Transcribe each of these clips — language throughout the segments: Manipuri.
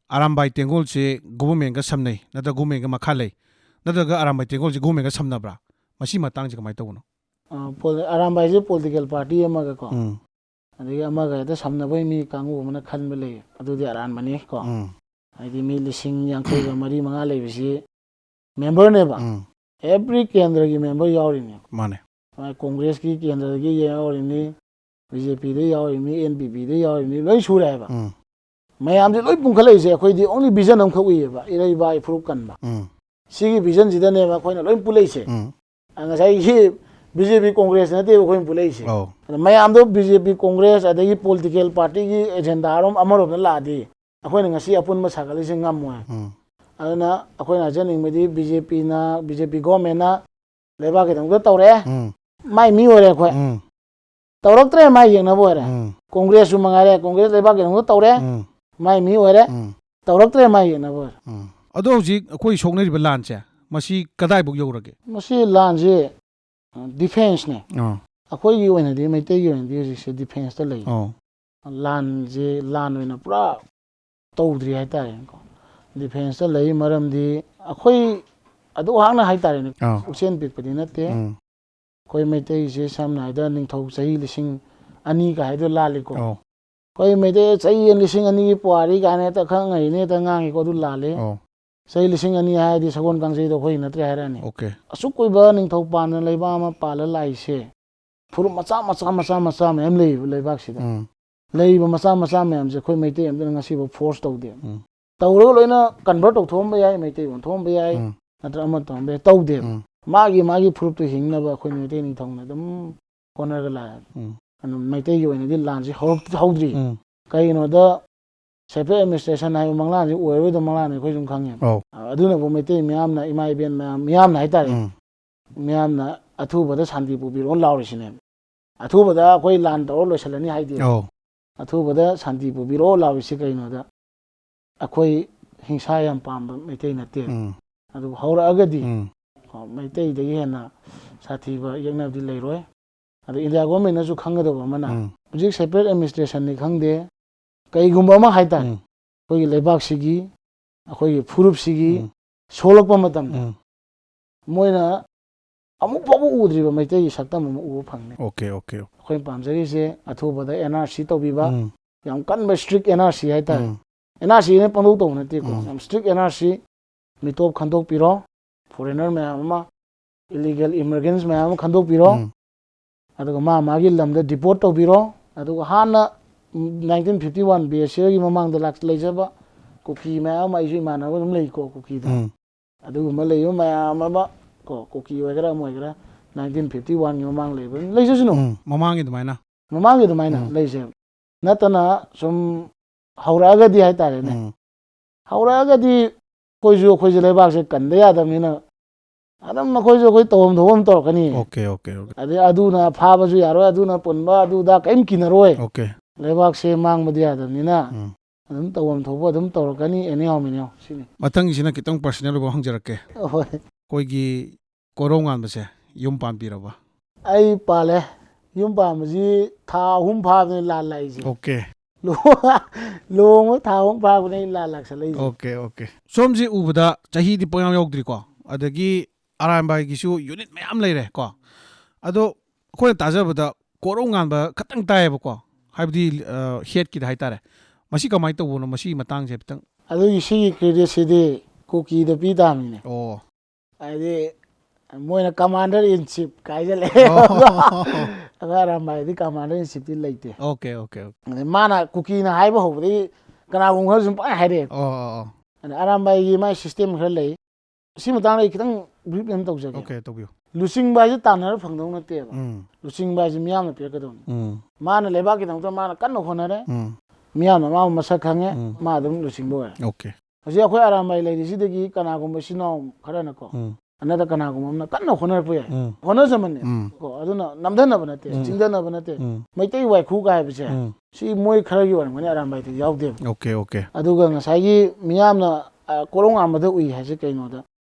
ꯑꯔꯥꯝꯕꯥꯏ ꯇꯦꯡꯒꯣꯜꯁꯦ ꯒꯣꯚꯔꯟꯃꯦꯟꯒ ꯁꯝꯅꯩ ꯅꯠꯇ꯭ꯔꯒ ꯒꯣꯚꯔꯟꯃꯦꯟꯒ ꯃꯈꯥ ꯂꯩ ꯅꯠꯇ꯭ꯔꯒ ꯑꯔꯥꯝꯕꯥꯏ ꯇꯦꯡꯒꯣꯜꯁꯦ ꯒꯣꯚꯔꯟꯃꯦꯟꯒ ꯁꯝꯅꯕ꯭ꯔꯥ ꯃꯁꯤ ꯃꯇꯥꯡꯁꯦ ꯀꯃꯥꯏꯅ ꯇꯧꯕꯅꯣ ꯑꯔꯥꯝꯕꯥꯏꯁꯦ ꯄꯣꯂꯤꯇꯤꯀꯦꯜ ꯄꯥꯔꯇꯤ ꯑꯃꯒꯀꯣ ꯑꯗꯒꯤ ꯑꯃꯒ ꯍꯦꯛꯇ ꯁꯝꯅꯕꯒꯤ ꯃꯤ ꯀꯥꯡꯕꯨ ꯑꯃꯅ ꯈꯟꯕ ꯂꯩ ꯑꯗꯨꯗꯤ ꯑꯔꯥꯟꯕꯅꯤ ꯀꯣ ꯍꯥꯏꯗꯤ ꯃꯤ 50,000 ꯂꯩꯕꯁꯤ ꯃꯦꯝꯕꯔꯅꯦꯕ ꯑꯦꯕ꯭ꯔꯤ ꯀꯦꯟꯗ꯭ꯔꯒꯤ ꯃꯦꯝꯕꯔ ꯌꯥꯎꯔꯤꯅꯦ ꯃꯥꯅꯦ ꯀꯣꯡꯒ꯭ꯔꯦꯁꯀꯤ ꯀꯦꯟꯗ꯭ꯔꯗꯒꯤ ꯌꯥꯎꯔꯤꯅꯤ BJPꯗ ꯌꯥꯎꯔꯤꯅꯤ NPPꯗ ꯌꯥꯎꯔꯤꯅꯤ ꯂꯣꯏ ꯁꯨꯔꯦ ꯍꯥꯏꯕ ꯃꯌꯥꯝꯁꯦ ꯂꯣꯏ ꯄꯨꯟꯈꯠꯂꯛꯏꯁꯦ ꯑꯩꯈꯣꯏꯗꯤ ꯑꯣꯡꯂꯤ ꯚꯤꯖꯟ ꯑꯃꯈꯛ ꯎꯏꯌꯦꯕ ꯏꯔꯩꯕꯥꯛ ꯏꯐꯨꯔꯨꯞ ꯀꯟꯕ ꯁꯤꯒꯤ ꯚꯤꯖꯟꯁꯤꯗꯅꯦꯕ ꯑꯩꯈꯣꯏꯅ ꯂꯣꯏ ꯄꯨꯜꯂꯛꯏꯁꯦ ꯉꯁꯥꯏꯒꯤ BJP ꯀꯣꯡꯒ꯭ꯔꯦꯁ ꯅꯠꯇꯦꯕ ꯑꯩꯈꯣꯏꯅ ꯄꯨꯜꯂꯛꯏꯁꯦ ꯑꯗ ꯃꯌꯥꯝꯗꯣ BJP ꯀꯣꯡꯒ꯭ꯔꯦꯁ ꯑꯗꯒꯤ ꯄꯣꯂꯤꯇꯤꯀꯦꯜ ꯄꯥꯔꯇꯤꯒꯤ ꯑꯦꯖꯦꯟꯗꯥ ꯑꯃꯔꯣꯝꯗ ꯂꯥꯛꯑꯗꯤ ꯑꯩꯈꯣꯏꯅ ꯉꯁꯤ ꯑꯄꯨꯟꯕ ꯁꯥꯒꯠꯂꯤꯁꯦ ꯉꯝꯃꯣꯏ ꯑꯗꯨꯅ ꯑꯩꯈꯣꯏꯅ ꯍꯥꯏꯖꯅꯤꯡꯕꯗꯤ BJP ꯒꯣꯔꯃꯦꯟꯅ ꯂꯩꯕꯥꯛꯀꯤꯗꯃꯛꯇ ꯇꯧꯔꯛꯑꯦ ꯃꯥꯏ ꯃꯤ ꯑꯣꯏꯔꯦ ꯑꯩꯈꯣꯏ ꯇꯧꯔꯛꯇ꯭ꯔꯦ ꯃꯥꯏ ꯌꯦꯡꯅꯕ ꯑꯣꯏꯔꯦ ꯀꯣꯡꯒ꯭ꯔꯦꯁꯁꯨ ꯃꯉꯥꯏꯔꯦ ꯀꯣꯡꯒ꯭ꯔꯦꯁ ꯂꯩꯕꯥꯛꯀꯤꯗꯃꯛꯇ ꯇꯧꯔꯦ ꯃꯥꯏ ꯃꯤ ꯑꯣꯏꯔꯦ ꯇꯧꯔꯛꯇ꯭ꯔꯦ ꯃꯥꯏ ꯌꯦꯡꯅꯕ ꯑꯣꯏꯔꯦ ꯑꯗꯣ ꯍꯧꯖꯤꯛ ꯑꯩꯈꯣꯏ ꯁꯣꯛꯅꯔꯤꯕ ꯂꯥꯟꯁꯦ ꯃꯁꯤ ꯀꯗꯥꯏꯐꯥꯎ ꯌꯧꯔꯒꯦ ꯃꯁꯤ ꯂꯥꯟꯁꯦ ꯗꯤꯐꯦꯟꯁꯅꯦ ꯑꯩꯈꯣꯏꯒꯤ ꯑꯣꯏꯅꯗꯤ ꯃꯩꯇꯩꯒꯤ ꯑꯣꯏꯅꯗꯤ ꯍꯧꯖꯤꯛꯁꯦ ꯗꯤꯐꯦꯟꯁꯇ ꯂꯩ ꯂꯥꯟꯁꯦ ꯂꯥꯟ ꯑꯣꯏꯅ ꯄꯨꯔꯥ ꯇꯧꯗ꯭ꯔꯤ ꯍꯥꯏꯇꯥꯔꯦꯀꯣ ꯗꯤꯐꯦꯟꯁꯇ ꯂꯩ ꯃꯔꯝꯗꯤ ꯑꯩꯈꯣꯏ ꯑꯗꯨ ꯍꯥꯛꯅ ꯍꯥꯏꯇꯥꯔꯦꯅꯦ ꯎꯆꯦꯟ ꯄꯤꯛꯄꯗꯤ ꯅꯠꯇꯦ ꯑꯩꯈꯣꯏ ꯃꯩꯇꯩꯁꯦ ꯁꯝꯅ ꯍꯥꯏꯔꯕꯗ ꯅꯤꯡꯊꯧ ꯆꯍꯤ 2,000 ꯍꯥꯏꯗꯣ ꯂꯥꯜꯂꯤꯀꯣ ꯑꯩꯈꯣꯏ ꯃꯩꯇꯩ ꯆꯍꯤ 2,000ꯒꯤ ꯄꯨꯋꯥꯔꯤ ꯀꯥꯏꯅ ꯍꯦꯛꯇ ꯈꯪꯉꯤꯅꯦ ꯍꯦꯛꯇ ꯉꯥꯡꯉꯤꯀꯣ ꯑꯗꯨ ꯂꯥꯜꯂꯤ ꯆꯍꯤ 2,000 ꯍꯥꯏꯔꯗꯤ ꯁꯒꯣꯜ ꯀꯥꯡꯖꯩꯗꯣ ꯑꯩꯈꯣꯏ ꯅꯠꯇ꯭ꯔꯦ ꯍꯥꯏꯔꯛꯑꯅꯤ ꯑꯁꯨꯛ ꯀꯨꯏꯕ ꯅꯤꯡꯊꯧ ꯄꯥꯟꯅ ꯂꯩꯕꯥꯛ ꯑꯃ ꯄꯥꯜꯂ ꯂꯥꯛꯏꯁꯦ ꯐꯨꯔꯨꯞ ꯃꯆꯥ ꯃꯌꯥꯝ ꯂꯩꯌꯦꯕ ꯂꯩꯕꯥꯛꯁꯤꯗ ꯂꯩꯔꯤꯕ ꯃꯆꯥ ꯃꯌꯥꯝꯁꯦ ꯑꯩꯈꯣꯏ ꯃꯩꯇꯩ ꯑꯃꯇꯅ ꯉꯁꯤꯐꯥꯎ ꯐꯣꯔꯁ ꯇꯧꯗꯦ ꯇꯧꯔꯒ ꯂꯣꯏꯅ ꯀꯟꯚꯔꯠ ꯇꯧꯊꯣꯛꯑꯝꯕ ꯌꯥꯏ ꯃꯩꯇꯩ ꯑꯣꯟꯊꯣꯛꯑꯝꯕ ꯌꯥꯏ ꯅꯠꯇ꯭ꯔꯒ ꯑꯃ ꯇꯧꯔꯝꯕ ꯌꯥꯏ ꯇꯧꯗꯦꯕ ꯃꯥꯒꯤ ꯐꯨꯔꯨꯞꯇꯨ ꯍꯤꯡꯅꯕ ꯑꯩꯈꯣꯏ ꯃꯩꯇꯩ ꯅꯤꯡꯊꯧꯅ ꯑꯗꯨꯝ ꯍꯣꯠꯅꯔꯒ ꯂꯥꯛꯑꯦ ꯑꯗꯨ ꯃꯩꯇꯩꯒꯤ ꯑꯣꯏꯅꯗꯤ ꯂꯥꯟꯁꯤ ꯍꯧꯗ꯭ꯔꯤ ꯀꯩꯒꯤꯅꯣꯗ ꯁꯦꯄꯔꯦꯠ ꯑꯦꯗꯃꯤꯅꯤꯁꯇ꯭ꯔꯦꯁꯟ ꯍꯥꯏꯕ ꯃꯪꯂꯥꯟꯁꯤ ꯑꯣꯏꯔꯣꯏꯗꯕ ꯃꯪꯂꯥꯟꯅꯤ ꯑꯩꯈꯣꯏ ꯁꯨꯝ ꯈꯪꯉꯦ ꯑꯗꯨꯅꯕꯨ ꯃꯩꯇꯩ ꯃꯤꯌꯥꯝꯅ ꯏꯃꯥ ꯏꯕꯦꯟ ꯃꯤꯌꯥꯝꯅ ꯍꯥꯏꯇꯥꯔꯦ ꯃꯤꯌꯥꯝꯅ ꯑꯊꯨꯕꯗ ꯁꯥꯟꯇꯤ ꯄꯨꯕꯤꯔꯛꯑꯣ ꯂꯥꯎꯔꯤꯁꯤꯅꯦꯕ ꯑꯊꯨꯕꯗ ꯑꯩꯈꯣꯏ ꯂꯥꯟ ꯇꯧꯔ ꯂꯣꯏꯁꯤꯜꯂꯅꯤ ꯍꯥꯏꯗꯦ ꯑꯊꯨꯕꯗ ꯁꯥꯟꯇꯤ ꯄꯨꯕꯤꯔꯛꯑꯣ ꯂꯥꯎꯔꯤꯁꯤ ꯀꯩꯅꯣꯗ ꯑꯩꯈꯣꯏ ꯍꯤꯡꯁꯥ ꯌꯥꯝ ꯄꯥꯝꯕ ꯃꯩꯇꯩ ꯅꯠꯇꯦ ꯑꯗꯨꯕꯨ ꯍꯧꯔꯛꯑꯒꯗꯤ ꯃꯩꯇꯩꯗꯒꯤ ꯍꯦꯟꯅ ꯁꯥꯊꯤꯕ ꯌꯦꯛꯅꯕꯗꯤ ꯂꯩꯔꯣꯏ ꯑꯗꯣ ꯏꯟꯗꯤꯌꯥ ꯒꯣꯔꯃꯦꯟꯅꯁꯨ ꯈꯪꯒꯗꯕ ꯑꯃꯅ ꯍꯧꯖꯤꯛ ꯁꯦꯄꯔꯦꯠ ꯑꯦꯗꯃꯤꯅꯤꯁꯇ꯭ꯔꯦꯁꯟꯅꯤ ꯈꯪꯗꯦ ꯀꯩꯒꯨꯝꯕ ꯑꯃ ꯍꯥꯏꯇꯥꯔꯦ ꯑꯩꯈꯣꯏꯒꯤ ꯂꯩꯕꯥꯛꯁꯤꯒꯤ ꯑꯩꯈꯣꯏꯒꯤ ꯐꯨꯔꯨꯞꯁꯤꯒꯤ ꯁꯣꯛꯂꯛꯄ ꯃꯇꯝꯗ ꯃꯣꯏꯅ ꯑꯃꯨꯛ ꯐꯥꯎꯕ ꯎꯗ꯭ꯔꯤꯕ ꯃꯩꯇꯩꯒꯤ ꯁꯛꯇꯝ ꯑꯃ ꯎꯕ ꯐꯪꯅꯤ ꯑꯩꯈꯣꯏꯅ ꯄꯥꯝꯖꯔꯤꯁꯦ ꯑꯊꯨꯕꯗ NRC ꯇꯧꯕꯤꯕ ꯌꯥꯝ ꯀꯟꯕ ꯁꯇ꯭ꯔꯤꯛ NRC ꯍꯥꯏꯇꯥꯔꯦ NRCꯅ ꯄꯪꯗꯧ ꯇꯧꯕ ꯅꯠꯇꯦꯀꯣ ꯌꯥꯝ ꯁꯇ꯭ꯔꯤꯛ NRC ꯃꯤꯇꯣꯞ ꯈꯟꯗꯣꯛꯄꯤꯔꯣ ꯐꯣꯔꯦꯅꯔ ꯃꯌꯥꯝ ꯑꯃ ꯏꯂꯤꯒꯦꯜ ꯏꯃꯤꯒ꯭ꯔꯦꯟꯁ ꯃꯌꯥꯝ ꯑꯃ ꯈꯟꯗꯣꯛꯄꯤꯔꯣ ꯑꯗꯨꯒ ꯃꯥꯒꯤ ꯂꯝꯗ ꯗꯤꯄꯣꯔꯠ ꯇꯧꯕꯤꯔꯣ ꯑꯗꯨꯒ ꯍꯥꯟꯅ 1951 BSCRꯒꯤ ꯃꯃꯥꯡꯗ ꯂꯩꯖꯕ ꯀꯨꯀꯤ ꯃꯌꯥꯝ ꯑꯃ ꯑꯩꯁꯨ ꯏꯃꯥꯟꯅꯕ ꯑꯗꯨꯝ ꯂꯩꯀꯣ ꯀꯨꯀꯤꯗ ꯑꯗꯨꯒꯨꯝꯕ ꯂꯩꯕ ꯃꯌꯥꯝ ꯑꯃ ꯀꯣ ꯀꯨꯀꯤ ꯑꯣꯏꯒꯦꯔꯥ ꯑꯃ ꯑꯣꯏꯒꯦꯔꯥ 1951ꯒꯤ ꯃꯃꯥꯡ ꯂꯩꯕ ꯂꯩꯖꯁꯅꯨ ꯃꯃꯥꯡꯒꯤ ꯑꯗꯨꯃꯥꯏꯅ ꯂꯩꯁꯦ ꯅꯠꯇꯅ ꯁꯨꯝ ꯍꯧꯔꯛꯑꯒꯗꯤ ꯍꯥꯏꯇꯥꯔꯦꯅꯦ ꯍꯧꯔꯛꯑꯒꯗꯤ ꯑꯩꯈꯣꯏꯁꯦ ꯂꯩꯕꯥꯛꯁꯦ ꯀꯟꯗ ꯌꯥꯗꯕꯅꯤꯅ ꯑꯗꯨꯝ ꯑꯩꯈꯣꯏ ꯇꯧꯐꯝ ꯊꯣꯛꯄ ꯑꯃ ꯇꯧꯔꯛꯀꯅꯤ ꯑꯗꯩ ꯑꯗꯨꯅ ꯐꯥꯕꯁꯨ ꯌꯥꯔꯣꯏ ꯑꯗꯨꯅ ꯄꯨꯟꯕ ꯑꯗꯨꯗ ꯀꯔꯤꯝ ꯀꯤꯅꯔꯣꯏ ꯂꯩꯕꯥꯛꯁꯦ ꯃꯥꯡꯕꯗꯤ ꯌꯥꯗꯕꯅꯤ나 ꯑꯗꯨꯝ ꯇꯧꯐꯝ ꯊꯣꯛꯄ ꯑꯗꯨꯝ ꯇꯧꯔꯛꯀꯅꯤ ꯑꯦꯅꯤꯍꯥꯎ ꯃꯦꯅꯤꯍꯥꯎ ꯁꯤꯅꯤ ꯃꯊꯪꯒꯤꯁꯤꯅ ꯈꯤꯇꯪ ꯄꯔꯁꯣꯅꯦꯜ ꯑꯣꯏꯕ ꯍꯪꯖꯔꯛꯀꯦ ꯍꯣꯏ ꯑꯩꯈꯣꯏꯒꯤ ꯀꯣꯔꯧ ꯉꯥꯟꯕꯁꯦ ꯌꯨꯝ ꯄꯥꯟꯕꯤꯔꯕ ꯑꯩ ꯄꯥꯜꯂꯦ ꯌꯨꯝ ꯄꯥꯟꯕꯁꯤ ꯊꯥ 3 ꯐꯥꯕꯅꯤ ꯂꯥꯟ ꯂꯥꯛꯏꯁꯦ ꯂꯨꯍꯣꯡꯕ ꯊꯥ 3 ꯐꯥꯕꯅꯤ ꯑꯩ ꯂꯥꯟ ꯂꯥꯛꯁꯜꯂꯛꯏꯁꯦ ꯁꯣꯝꯁꯤ ꯎꯕꯗ ꯆꯍꯤꯗꯤ ꯄꯣꯌꯥꯝ ꯌꯧꯗ꯭ꯔꯤꯀꯣ ꯑꯗꯒꯤ ꯑꯔꯥꯟꯕꯥꯏꯒꯤꯁꯨ ꯌꯨꯅꯤꯠ ꯃꯌꯥꯝ ꯂꯩꯔꯦꯀꯣ ꯑꯗꯣ ꯑꯩꯈꯣꯏꯅ ꯇꯥꯖꯕꯗ ꯀꯣꯔꯧ ꯉꯥꯟꯕ ꯈꯇꯪ ꯇꯥꯏꯌꯦꯕꯀꯣ ꯍꯥꯏꯕꯗꯤ ꯍꯦꯠꯀꯤꯗ ꯍꯥꯏꯇꯥꯔꯦ ꯃꯁꯤ ꯀꯃꯥꯏꯅ ꯇꯧꯕꯅꯣ ꯃꯁꯤꯒꯤ ꯃꯇꯥꯡꯁꯦ ꯈꯤꯇꯪ ꯑꯗꯨꯒꯤ ꯁꯤꯒꯤ ꯀ꯭ꯔꯦꯗꯤꯠꯁꯤꯗꯤ ꯀꯨꯀꯤꯗ ꯄꯤ ꯇꯥꯕꯅꯤꯅꯦ ꯍꯥꯏꯗꯤ ꯃꯣꯏꯅ ꯀꯃꯥꯟꯗꯔ ꯏꯟ ꯆꯤꯞ ꯀꯥꯏꯁꯜꯂꯛꯑꯦ ꯑꯔꯥꯟꯕꯥꯏꯗꯤ ꯀꯃꯥꯟꯗꯔ ꯏꯟ ꯆꯤꯞꯇꯤ ꯂꯩꯇꯦ ꯑꯗꯩ ꯃꯥꯅ ꯀꯨꯀꯤꯅ ꯍꯥꯏꯕ ꯍꯧꯕꯗꯒꯤ ꯀꯅꯥꯒꯨꯝꯕ ꯈꯔ ꯁꯨꯝ ꯄꯪꯍꯥꯏ ꯍꯥꯏꯔꯛꯑꯦ ꯑꯗ ꯑꯔꯥꯟꯕꯥꯏꯒꯤ ꯃꯥꯏ ꯁꯤꯁꯇꯦꯝ ꯈꯔ ꯂꯩ ꯁꯤ ꯃꯇꯥꯡꯗ ꯑꯩ ꯈꯤꯇꯪ ꯕ꯭ꯔꯤꯞ ꯑꯃ ꯇꯧꯖꯒꯦ ꯂꯨꯆꯤꯡꯕ ꯍꯥꯏꯁꯦ ꯇꯥꯟꯅꯔ ꯐꯪꯗꯧ ꯅꯠꯇꯦꯕ ꯂꯨꯆꯤꯡꯕ ꯍꯥꯏꯁꯦ ꯃꯤꯌꯥꯝꯅ ꯄꯤꯔꯛꯀꯗꯧꯅꯤ ꯃꯥꯅ ꯂꯩꯕꯥꯛꯀꯤꯗꯃꯛꯇ ꯃꯥꯅ ꯀꯟꯅ ꯍꯣꯠꯅꯔꯦ ꯃꯤꯌꯥꯝꯅ ꯃꯥꯕꯨ ꯃꯁꯛ ꯈꯪꯉꯦ ꯃꯥ ꯑꯗꯨꯝ ꯂꯨꯆꯤꯡꯕ ꯑꯣꯏꯔꯦ ꯍꯧꯖꯤꯛ ꯑꯩꯈꯣꯏ ꯑꯔꯥꯟꯕꯥꯏ ꯂꯩꯔꯤꯁꯤꯗꯒꯤ ꯀꯅꯥꯒꯨꯝꯕ ꯏꯆꯤꯟ ꯏꯅꯥꯎ ꯈꯔꯅꯀꯣ ꯅꯠꯇ꯭ꯔ ꯀꯅꯥꯒꯨꯝꯕ ꯑꯃꯅ ꯀꯟꯅ ꯍꯣꯠꯅꯔꯛꯄ ꯌꯥꯏ ꯍꯣꯠꯅꯖꯃꯟꯅꯦ ꯀꯣ ꯑꯗꯨꯅ ꯅꯝꯊꯅꯕ ꯅꯠꯇꯦ ꯆꯤꯡꯊꯅꯕ ꯅꯠꯇꯦ ꯃꯩꯇꯩ ꯋꯥꯏꯈꯨꯒ ꯍꯥꯏꯕꯁꯦ ꯁꯤ ꯃꯣꯏ ꯈꯔꯒꯤ ꯑꯣꯏꯔꯝꯒꯅꯤ ꯑꯔꯥꯟꯕꯥꯏꯗꯤ ꯌꯥꯎꯗꯦꯕ ꯑꯗꯨꯒ ꯉꯁꯥꯏꯒꯤ ꯃꯤꯌꯥꯝꯅ ꯀꯣꯔꯧ ꯉꯥꯟꯕꯗ ꯎꯏ ꯍꯥꯏꯁꯦ ꯀꯩꯅꯣꯗ